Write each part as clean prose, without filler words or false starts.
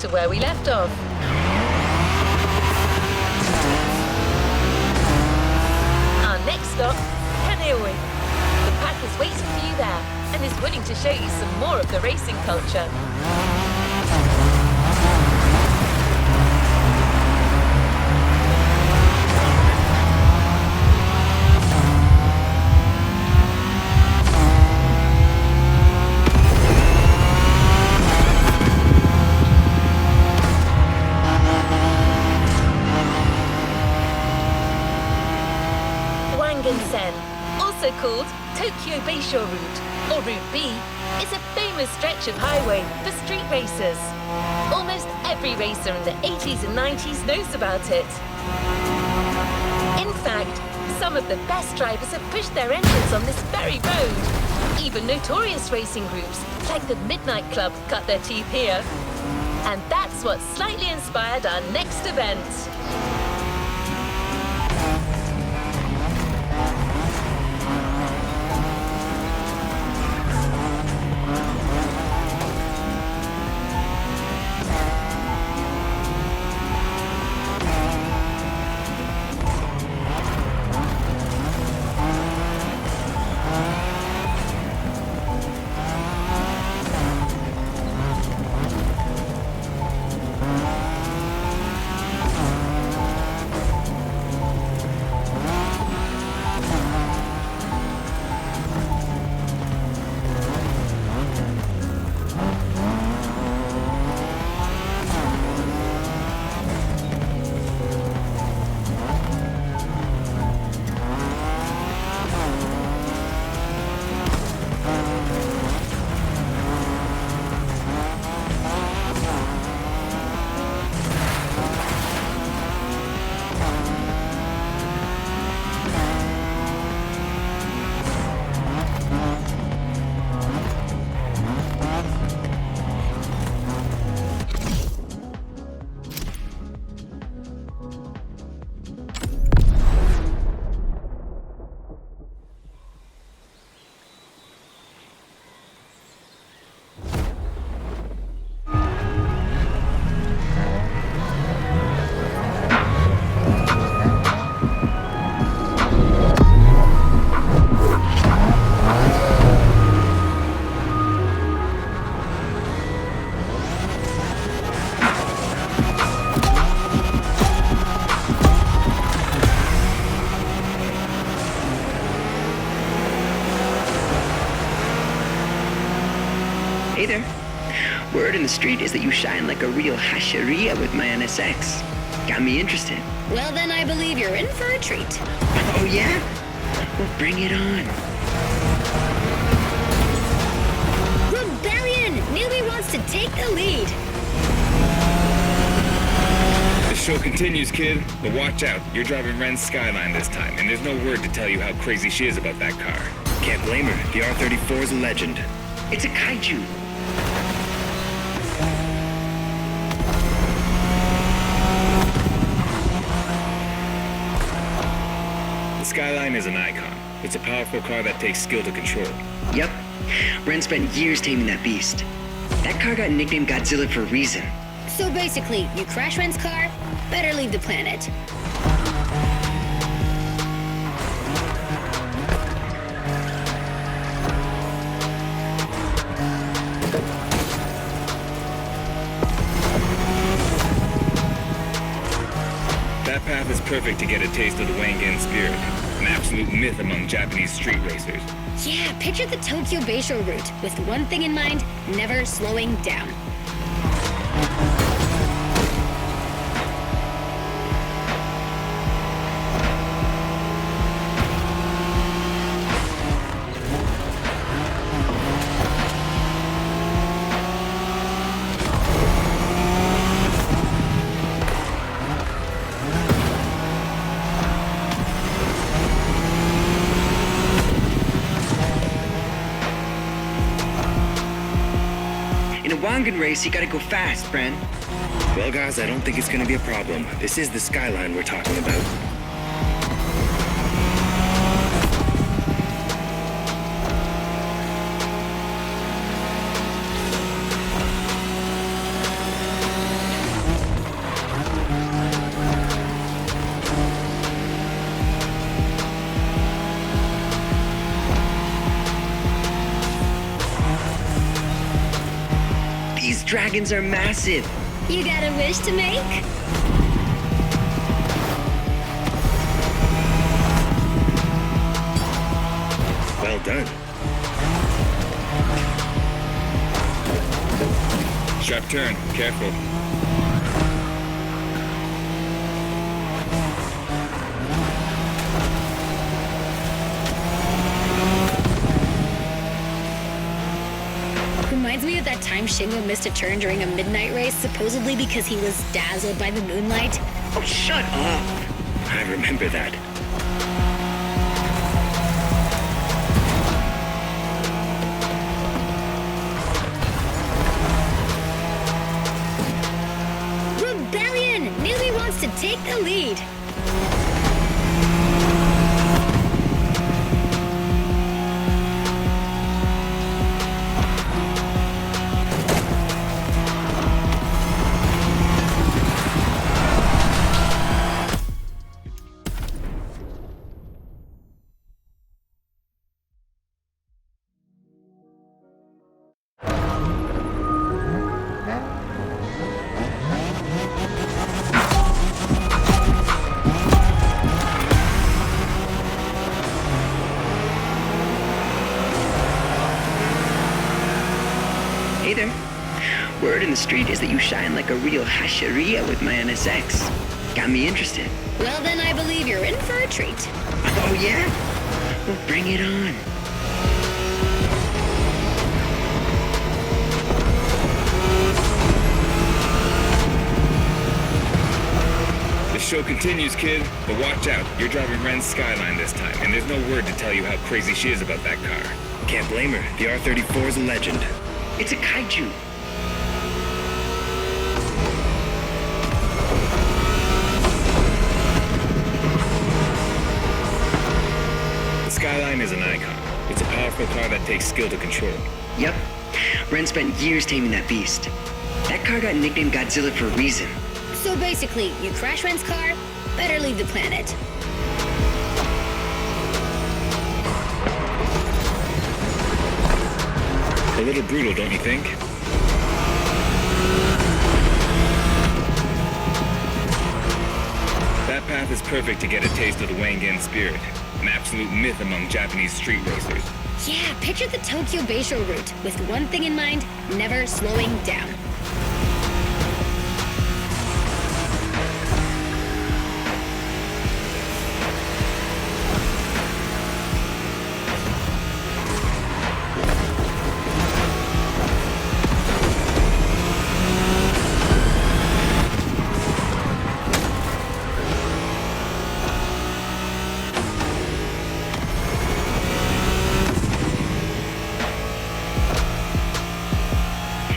to where we left off. Our next stop, Kaneohe. The pack is waiting for you there and is willing to show you some more of the racing culture. Also called Tokyo Bayshore Route, or Route B, is a famous stretch of highway for street racers. Almost every racer in the 80s and 90s knows about it. In fact, some of the best drivers have pushed their engines on this very road. Even notorious racing groups, like the Midnight Club, cut their teeth here. And that's what slightly inspired our next event. Hey there. Word in the street is that you shine like a real hasheria with my NSX. Got me interested. Well, then I believe you're in for a treat. Oh, yeah? Well, bring it on. Rebellion! Newbie wants to take the lead. The show continues, kid. But watch out. You're driving Ren's Skyline this time, and there's no word to tell you how crazy she is about that car. Can't blame her. The R34 is a legend. It's a kaiju. The Skyline is an icon. It's a powerful car that takes skill to control. Yep. Ren spent years taming that beast. That car got nicknamed Godzilla for a reason. So basically, you crash Ren's car, better leave the planet. That path is perfect to get a taste of the Wangan spirit, an absolute myth among Japanese street racers. Yeah, picture the Tokyo Bayshore route with one thing in mind, never slowing down. Wangan race, you gotta go fast, Bren. Well, guys, I don't think it's gonna be a problem. This is the Skyline we're talking about. These dragons are massive. You got a wish to make? Well done. Sharp turn. Careful. Reminds me of that time Shingo missed a turn during a midnight race, supposedly because he was dazzled by the moonlight. Oh, shut up. I remember that. Rebellion! Newbie wants to take the lead. Hey there. Word in the street is that you shine like a real hasheria with my NSX. Got me interested. Well, then I believe you're in for a treat. Oh, yeah? Well, bring it on. The show continues, kid. But watch out. You're driving Ren's Skyline this time, and there's no word to tell you how crazy she is about that car. Can't blame her. The R34 is a legend. It's a kaiju. The Skyline is an icon. It's a powerful car that takes skill to control. Yep. Ren spent years taming that beast. That car got nicknamed Godzilla for a reason. So basically, you crash Ren's car, better leave the planet. A little brutal, don't you think? That path is perfect to get a taste of the Wangan spirit, an absolute myth among Japanese street racers. Yeah, picture the Tokyo Bayshore route, with one thing in mind, never slowing down.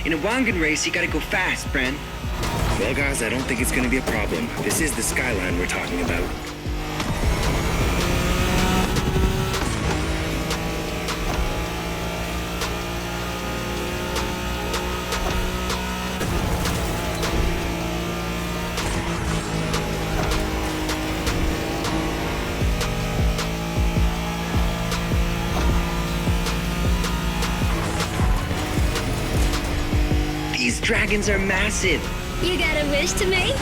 In a Wangan race, you gotta go fast, Bren. Well, guys, I don't think it's gonna be a problem. This is the Skyline we're talking about. These dragons are massive. You got a wish to make?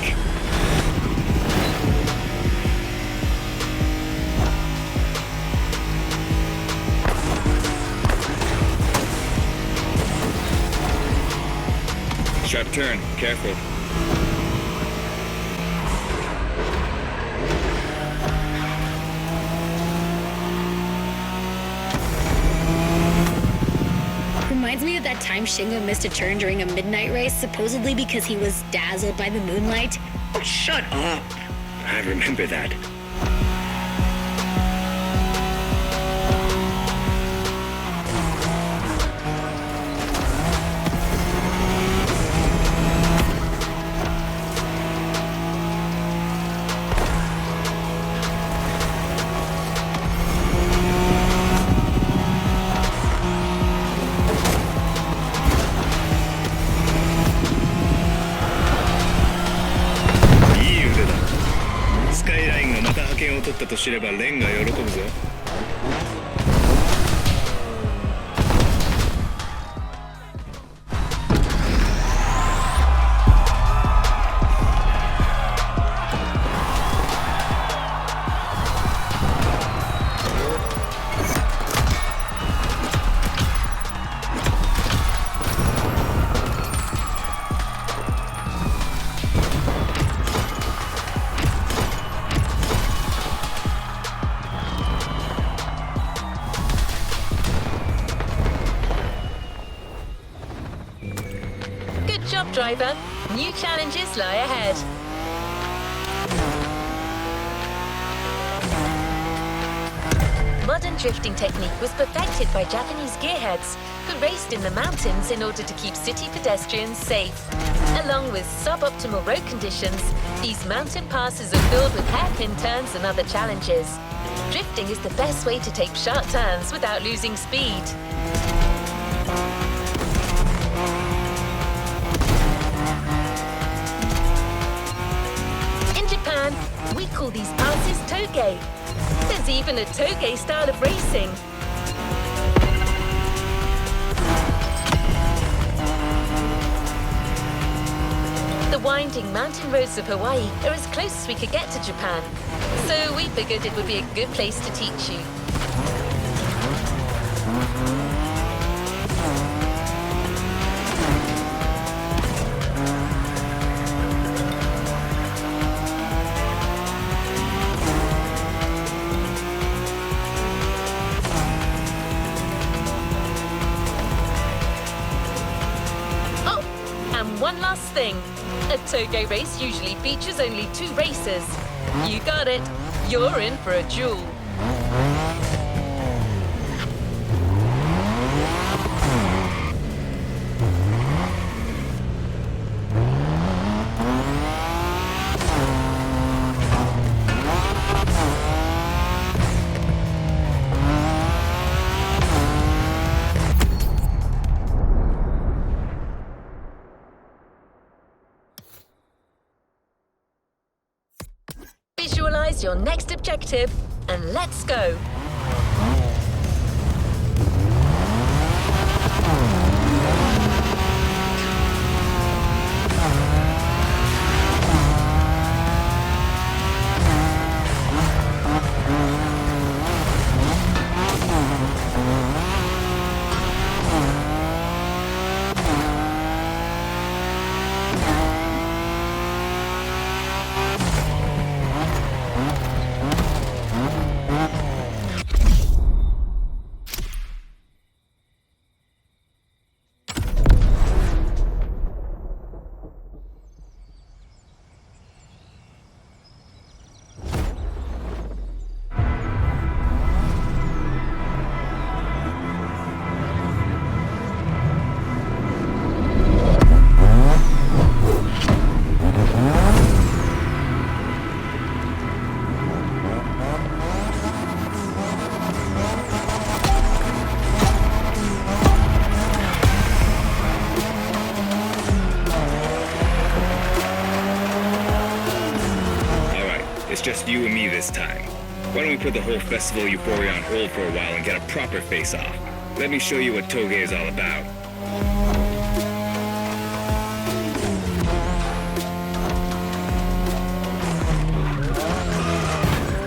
Sharp turn. Careful. Reminds me of that time Shingo missed a turn during a midnight race, supposedly because he was dazzled by the moonlight. Oh, shut up. I remember that.いい腕だ。スカイラインがまた覇権を取ったと知ればレンが喜ぶぞ。Good job, driver. New challenges lie ahead. Modern drifting technique was perfected by Japanese gearheads who raced in the mountains in order to keep city pedestrians safe. Along with suboptimal road conditions, these mountain passes are filled with hairpin turns and other challenges. Drifting is the best way to take sharp turns without losing speed. In Japan, we call these passes toge. There's even a toge style of racing. The winding mountain roads of Hawaii are as close as we could get to Japan, so we figured it would be a good place to teach you. One last thing. A toge race usually features only 2 racers. You got it. You're in for a duel. Visualize your next objective, and let's go! Just you and me this time. Why don't we put the whole festival euphoria on hold for a while and get a proper face-off? Let me show you what toge is all about.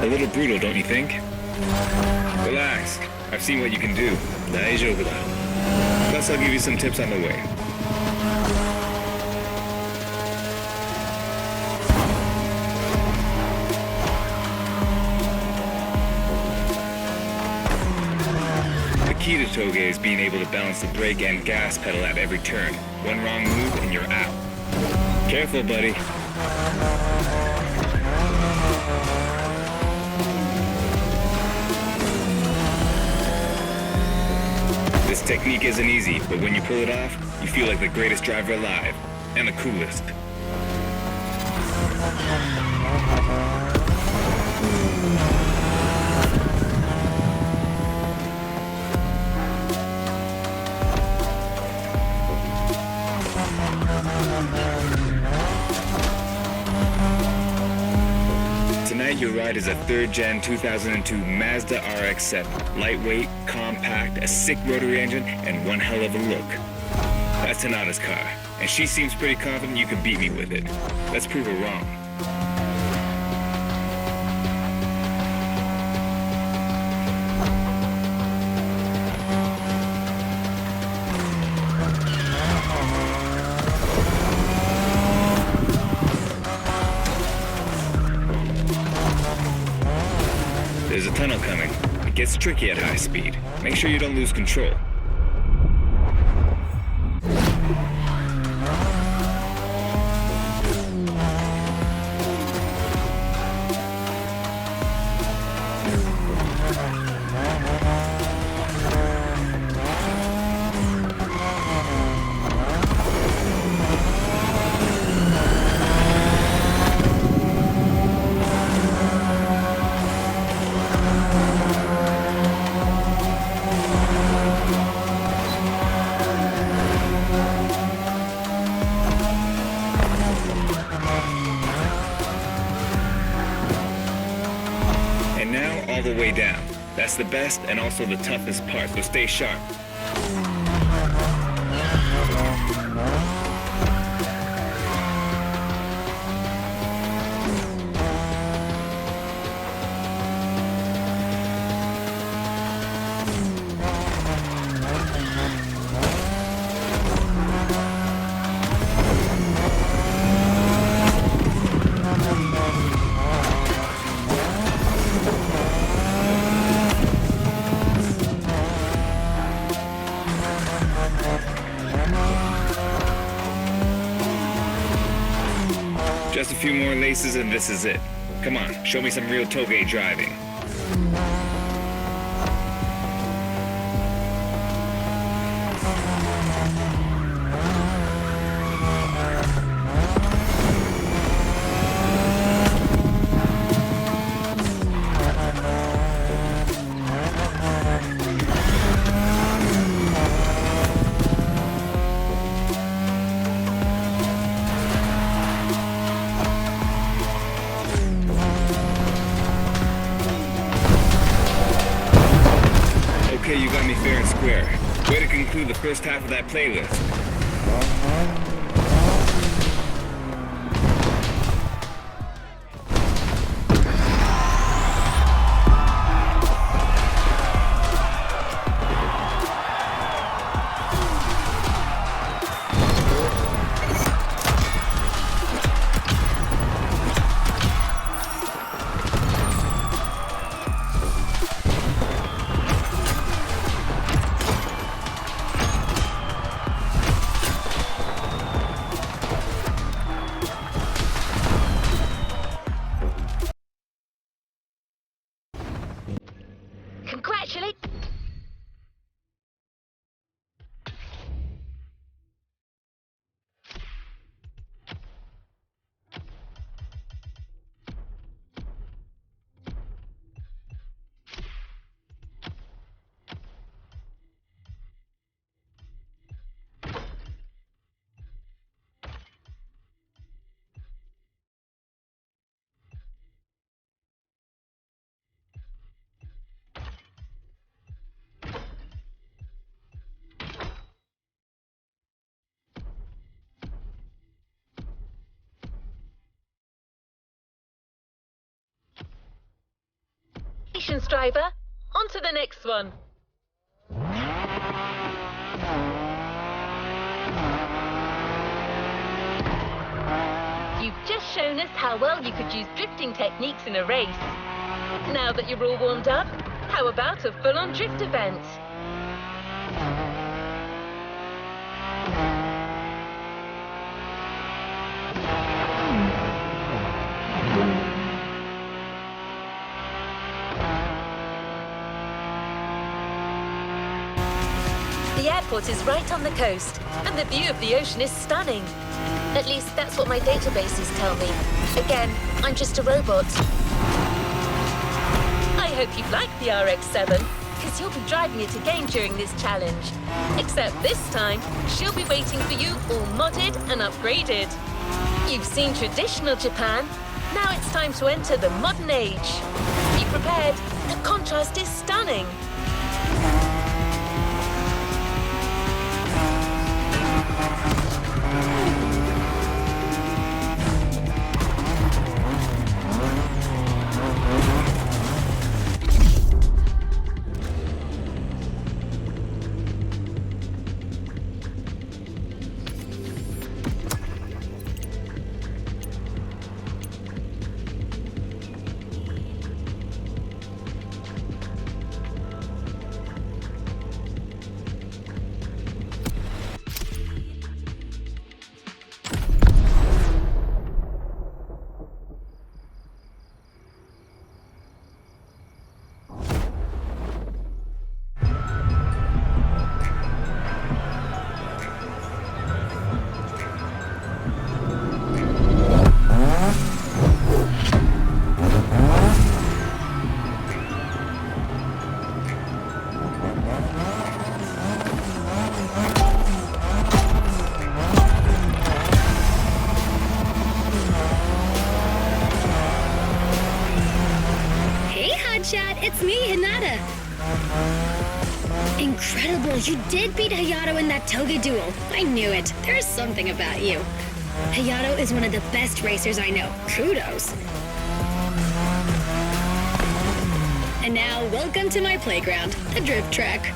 A little brutal, don't you think? Relax. I've seen what you can do. Daijoubu da. Plus, I'll give you some tips on the way. The key to toge is being able to balance the brake and gas pedal at every turn. One wrong move and you're out. Careful, buddy. This technique isn't easy, but when you pull it off, you feel like the greatest driver alive, and the coolest. Tonight your ride is a 3rd gen 2002 Mazda RX-7. Lightweight, compact, a sick rotary engine, and one hell of a look. That's Tanada's car, and she seems pretty confident you can beat me with it. Let's prove her wrong. There's a tunnel coming. It gets tricky at high speed. Make sure you don't lose control. way down. That's the best and also the toughest part, so stay sharp. Just a few more laces and this is it. Come on, show me some real toge driving. Okay, you got me fair and square. Way to conclude the first half of that playlist. Congratulate. Congratulations, driver. On to the next one. You've just shown us how well you could use drifting techniques in a race. Now that you're all warmed up, how about a full-on drift event? The airport is right on the coast, and the view of the ocean is stunning. At least that's what my databases tell me. Again, I'm just a robot. I hope you like the RX-7, because you'll be driving it again during this challenge. Except this time, she'll be waiting for you all modded and upgraded. You've seen traditional Japan. Now it's time to enter the modern age. Be prepared, the contrast is stunning. me, Hinata. Incredible, you did beat Hayato in that toga duel. I knew it. There's something about you. Hayato is one of the best racers I know. Kudos. And now, welcome to my playground, the drift track.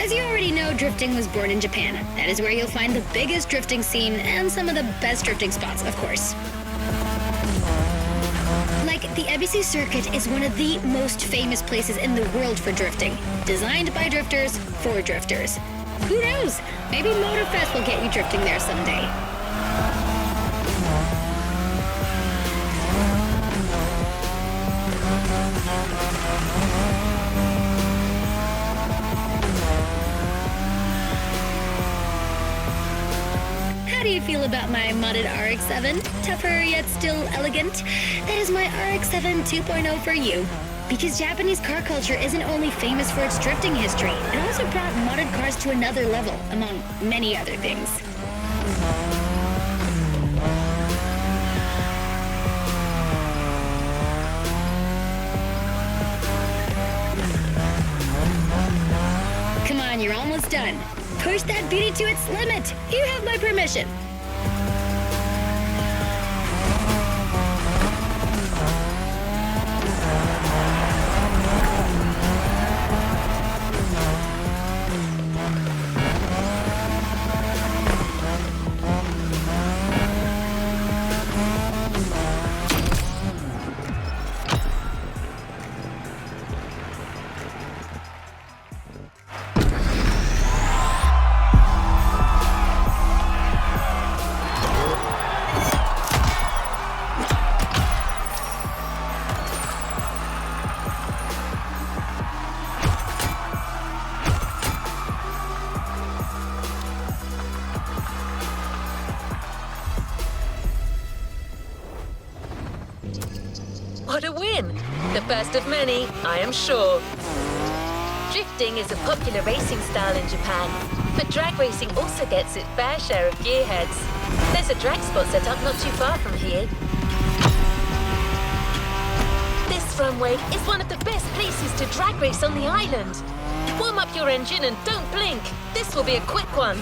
As you already know, drifting was born in Japan. That is where you'll find the biggest drifting scene and some of the best drifting spots, of course. Like, the Ebisi Circuit is one of the most famous places in the world for drifting. Designed by drifters, for drifters. Who knows? Maybe Motorfest will get you drifting there someday. How do you feel about my modded RX-7? Tougher yet still elegant? That is my RX-7 2.0 for you. Because Japanese car culture isn't only famous for its drifting history, it also brought modded cars to another level, among many other things. Come on, you're almost done. Push that beauty to its limit. You have my permission. What a win! The first of many, I am sure. Drifting is a popular racing style in Japan, but drag racing also gets its fair share of gearheads. There's a drag spot set up not too far from here. This runway is one of the best places to drag race on the island. Warm up your engine and don't blink. This will be a quick one.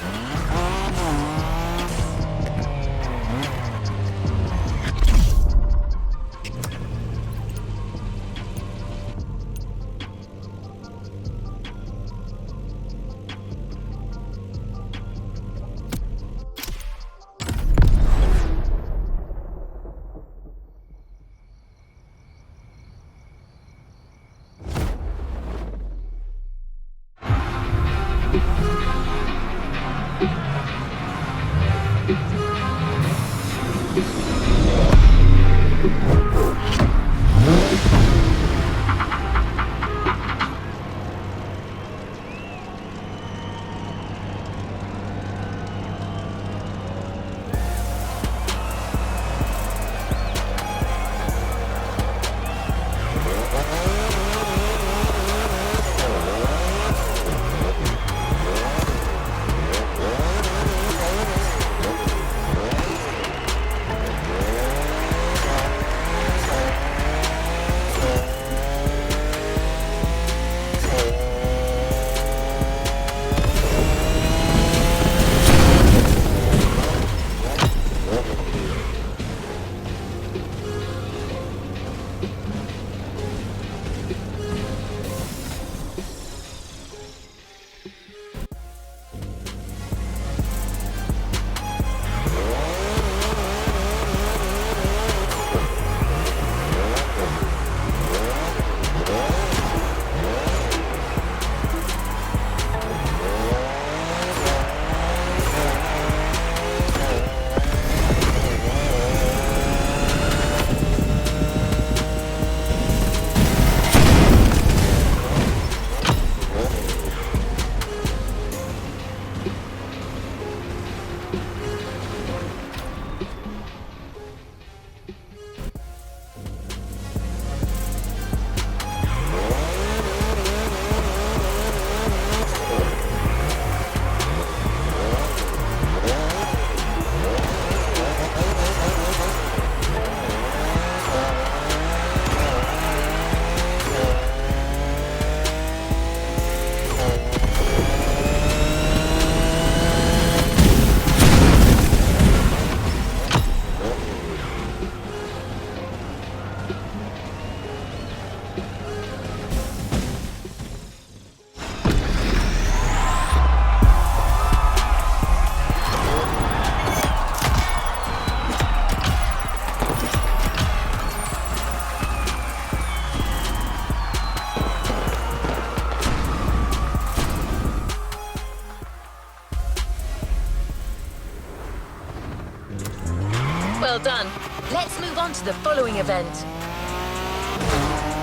on to the following event.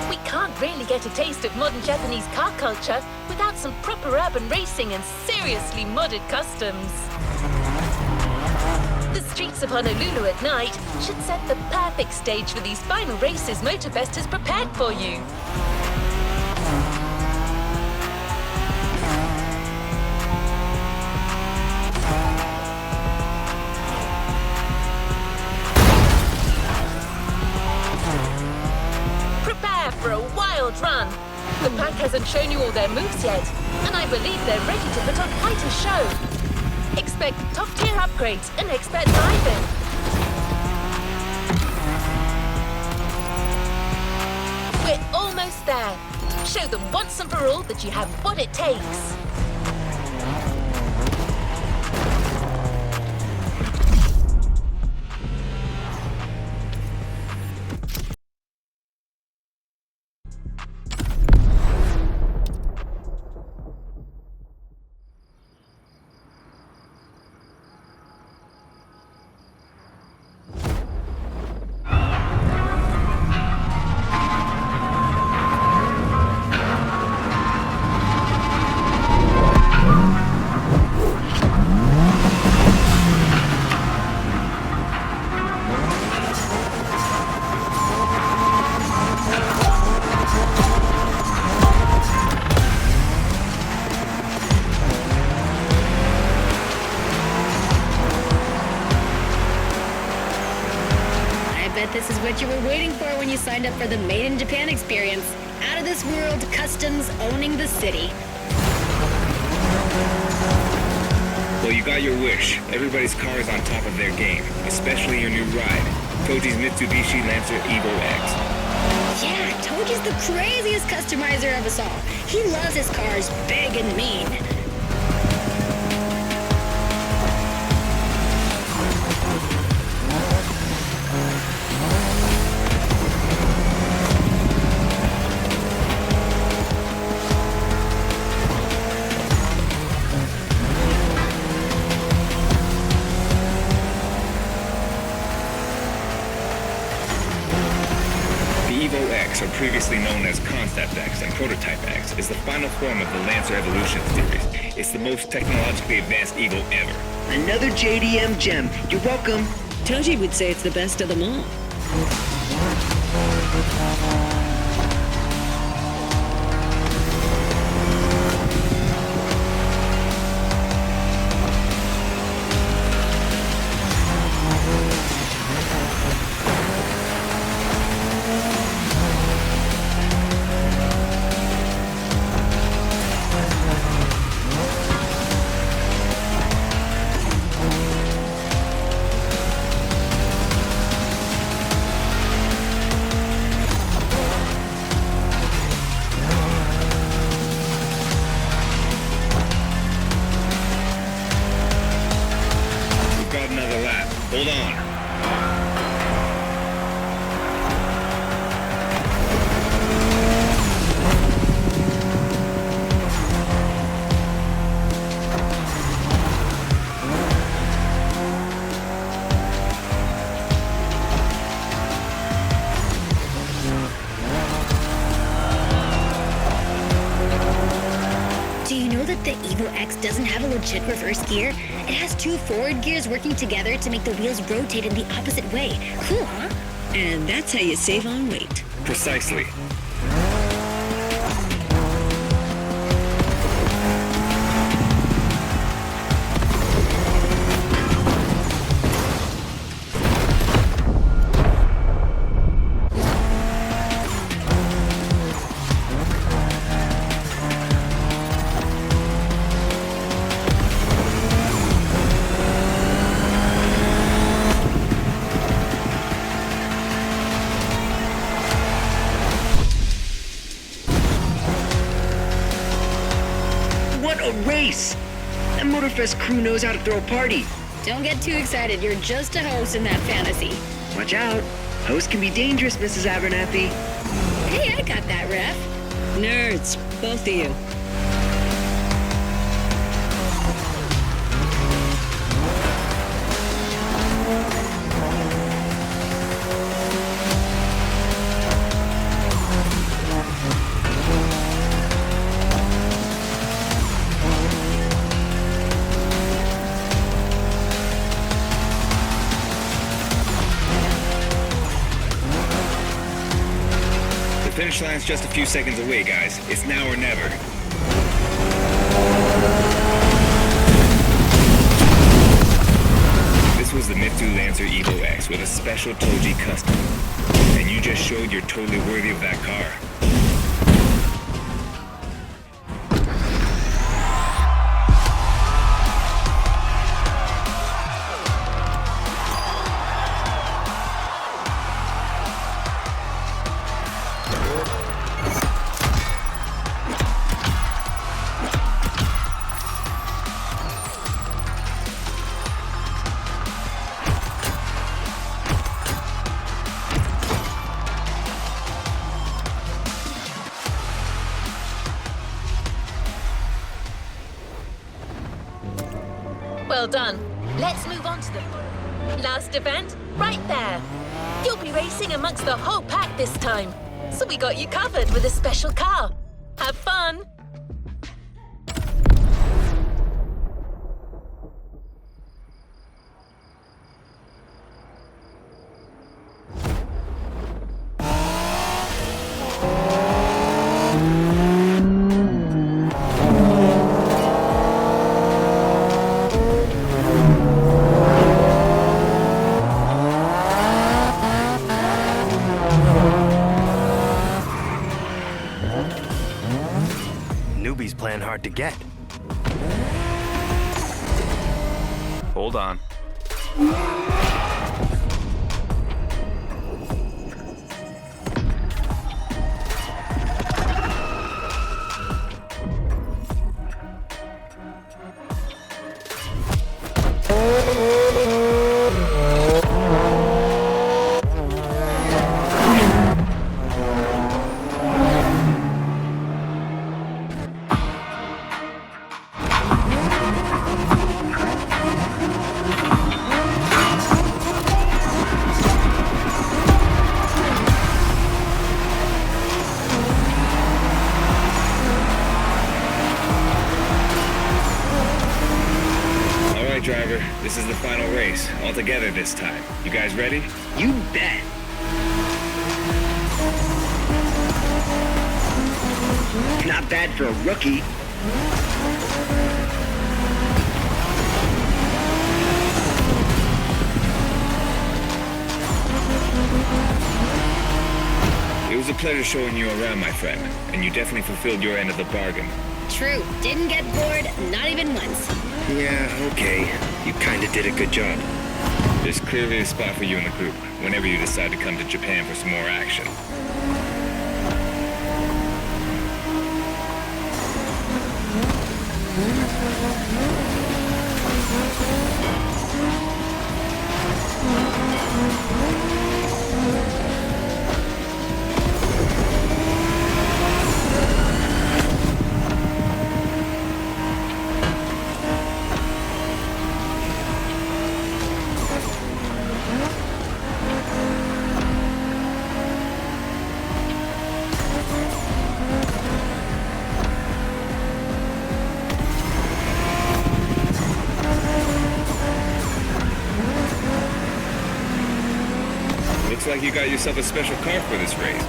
We can't really get a taste of modern Japanese car culture without some proper urban racing and seriously modded customs. The streets of Honolulu at night should set the perfect stage for these final races Motorfest has prepared for you. Prepare for a wild run. The pack hasn't shown you all their moves yet, and I believe they're ready to put on quite a show. Expect top-tier upgrades and expert driving. We're almost there. Show them once and for all that you have what it takes. This is what you were waiting for when you signed up for the Made in Japan experience. Out of this world customs owning the city. Well, you got your wish. Everybody's car is on top of their game, especially your new ride, Toji's Mitsubishi Lancer Evo X. Yeah, Toji's the craziest customizer of us all. He loves his cars big and mean. Or previously known as Concept X and Prototype X, is the final form of the Lancer Evolution series. It's the most technologically advanced Evo ever. Another JDM gem. You're welcome. Toji would say it's the best of them all. Hold on. Do you know that the Evo X doesn't have a legit reverse gear? It has two forward gears working together to make the wheels rotate in the opposite way. Cool, huh? And that's how you save on weight. Precisely. What a race! That Motorfest crew knows how to throw a party. Don't get too excited. You're just a host in that fantasy. Watch out. Hosts can be dangerous, Mrs. Abernathy. Hey, I got that, Ref. Nerds, both of you. finish line's just a few seconds away, guys. It's now or never. This was the Mitsu Lancer Evo X with a special Toji custom. And you just showed you're totally worthy of that car. Well done. Let's move on to the last event, right there. You'll be racing amongst the whole pack this time. So we got you covered with a special car. Have fun! Newbies playing hard to get. Hold on. Driver, this is the final race, all together this time. You guys ready? You bet. Not bad for a rookie. It was a pleasure showing you around, my friend, and you definitely fulfilled your end of the bargain. True. Didn't get bored, not even once. Yeah, okay. You kinda did a good job. There's clearly a spot for you in the group, whenever you decide to come to Japan for some more action. Looks like you got yourself a special car for this race.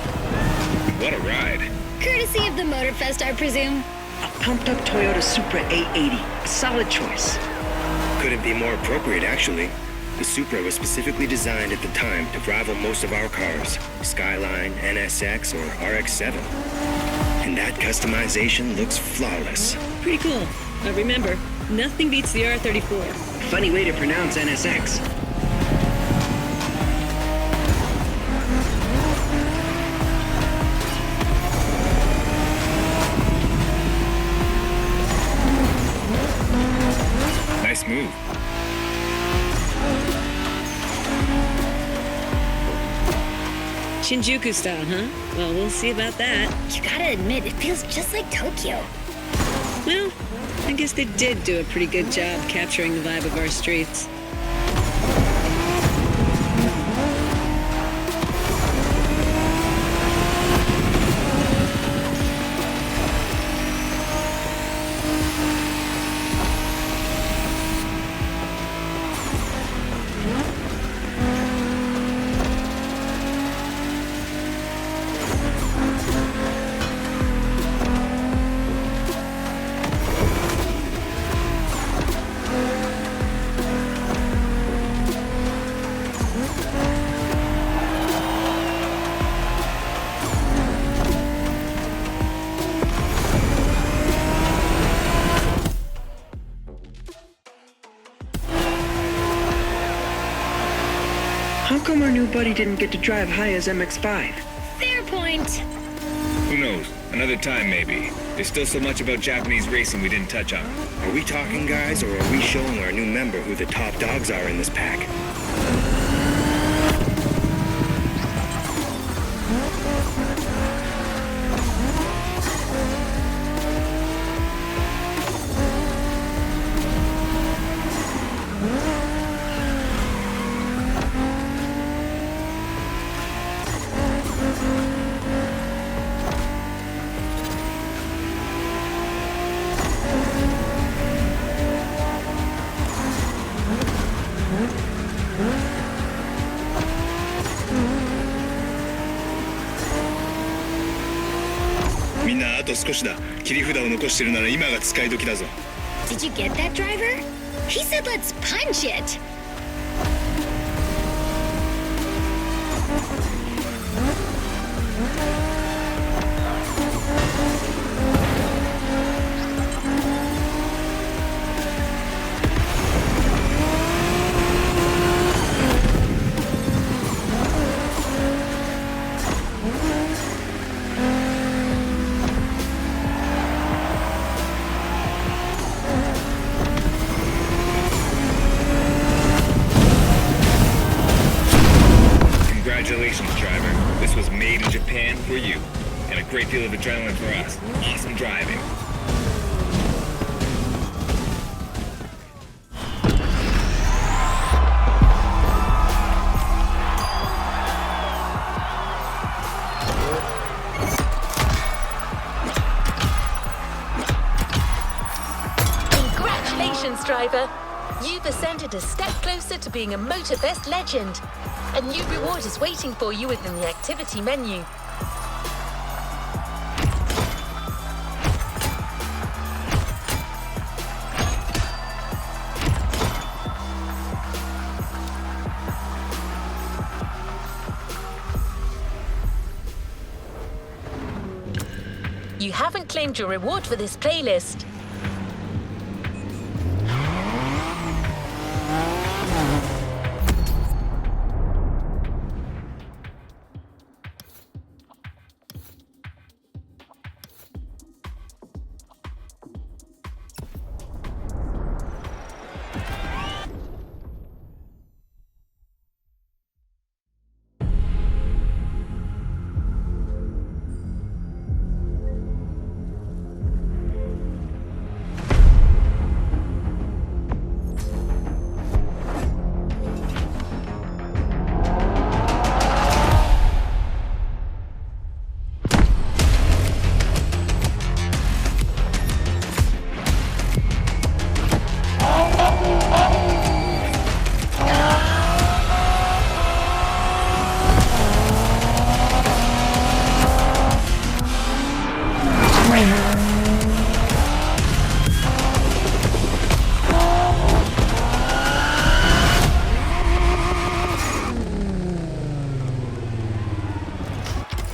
What a ride. Courtesy of the Motorfest, I presume. A pumped-up Toyota Supra A80. A solid choice. Couldn't be more appropriate, actually. The Supra was specifically designed at the time to rival most of our cars. Skyline, NSX, or RX-7. And that customization looks flawless. Pretty cool. But remember, nothing beats the R34. Funny way to pronounce NSX. Nice move. Shinjuku style, huh? Well, we'll see about that. You gotta admit, it feels just like Tokyo. Well, I guess they did do a pretty good job capturing the vibe of our streets. come our new buddy didn't get to drive Haya's MX-5? Fair point. Who knows? Another time, maybe. There's still so much about Japanese racing we didn't touch on. Are we talking, guys, or are we showing our new member who the top dogs are in this pack?みんなあと少しだ。切り札を残してるなら今が使い時だぞ。 Did you get that, driver? He said let's punch it. Congratulations, driver. This was made in Japan for you. And a great deal of adrenaline for us. Awesome driving. Congratulations, driver. You've ascended a step closer to being a Motorfest legend. A new reward is waiting for you within the activity menu. You haven't claimed your reward for this playlist.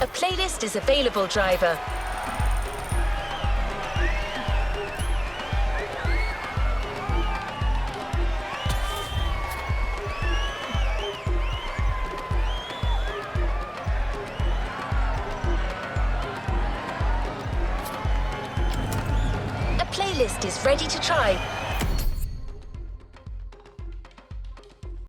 A playlist is available, driver. A playlist is ready to try.